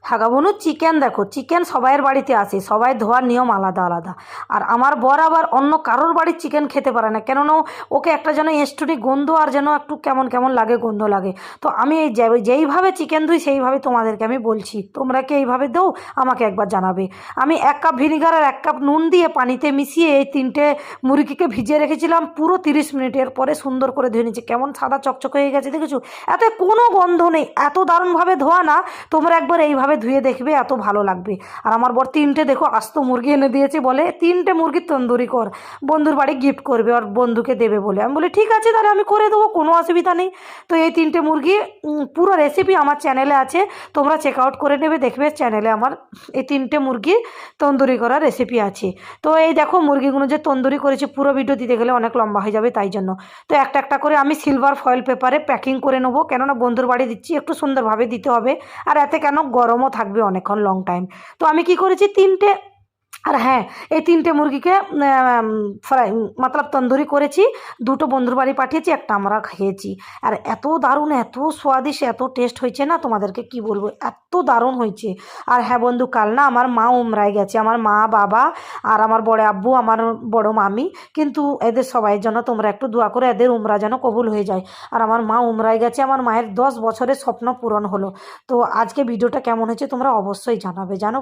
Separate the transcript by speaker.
Speaker 1: হাগা বনু চিকেন দেখো, চিকেন সবাইয়ের বাড়িতে আসে, সবাই ধোয়ার নিয়ম আলাদা আলাদা। আর আমার বর আবার অন্য কারোর বাড়ির চিকেন খেতে পারে না, কেননা ওকে একটা যেন এঁষ্টুনি গন্ধ আর যেন একটু কেমন কেমন লাগে, গন্ধ লাগে। তো আমি এই যেইভাবে চিকেন ধুই সেইভাবে তোমাদেরকে আমি বলছি, তোমরা কি এইভাবে দাও? আমাকে একবার জানাবে। আমি 1 কাপ ভিনিগার আর 1 কাপ নুন দিয়ে পানিতে মিশিয়ে এই 3টে মুরগিকে ভিজিয়ে রেখেছিলাম পুরো 30 মিনিটের পরে সুন্দর করে ধুয়ে নিচ্ছি, কেমন সাদা চকচক হয়ে গেছে দেখেছো? এতে কোনো গন্ধ নেই, এত দারুণভাবে ধোয়া না। তোমরা একবার এইভাবে ধুয়ে দেখবে, এত ভালো লাগবে। আর আমার বর 3টে দেখো আস্ত মুরগি এনে দিয়েছে, বলে 3টে মুরগির তন্দুরি কর, বন্ধুর বাড়ি গিফট করবে আর বন্ধুকে দেবে বলে। আমি বলি ঠিক আছে, তাহলে আমি করে দেবো, কোনো অসুবিধা নেই। তো এই 3টে মুরগি পুরো রেসিপি আমার চ্যানেলে আছে, তোমরা চেক আউট করে নেবে, দেখবে চ্যানেলে আমার এই 3টে মুরগি তন্দুরি করার রেসিপি আছে। তো এই দেখো মুরগিগুলো যে তন্দুরি করেছি, পুরো ভিডিও দিতে গেলে অনেক লম্বা হয়ে যাবে, তাই জন্য। তো একটা একটা করে আমি সিলভার ফয়েল পেপারে প্যাকিং করে নেবো, কেননা বন্ধুর বাড়ি দিচ্ছি, একটু সুন্দরভাবে দিতে হবে। আর এতে কেন গরমও থাকবে অনেকক্ষণ, লং টাইম। তো আমি কি করেছি, 3টে, আর হ্যাঁ, এই 3টে মুরগিকে ফ্রাই মতলব তন্দুরি করেছি, 2টো বন্ধুর বাড়ি পাঠিয়েছি, একটা আমরা খেয়েছি। আর এত দারুণ, এত স্বাদিষ্ট, এত টেস্ট হয়েছে না, তোমাদেরকে কি বলবো, এত দারুণ হয়েছে। আর হ্যাঁ বন্ধু, কাল না আমার মা উমরায় গেছে, আমার মা বাবা আর আমার বড় আব্বু, আমার বড় মামি, কিন্তু এদের সবাইয়ের জন্য তোমরা একটু দোয়া করে, এদের উমরা যেন কবুল হয়ে যায়। আর আমার মা উমরায় গেছে, আমার মায়ের 10 বছরের স্বপ্ন পূরণ হলো। তো আজকে ভিডিওটা কেমন হয়েছে তোমরা অবশ্যই জানাবে, জানো।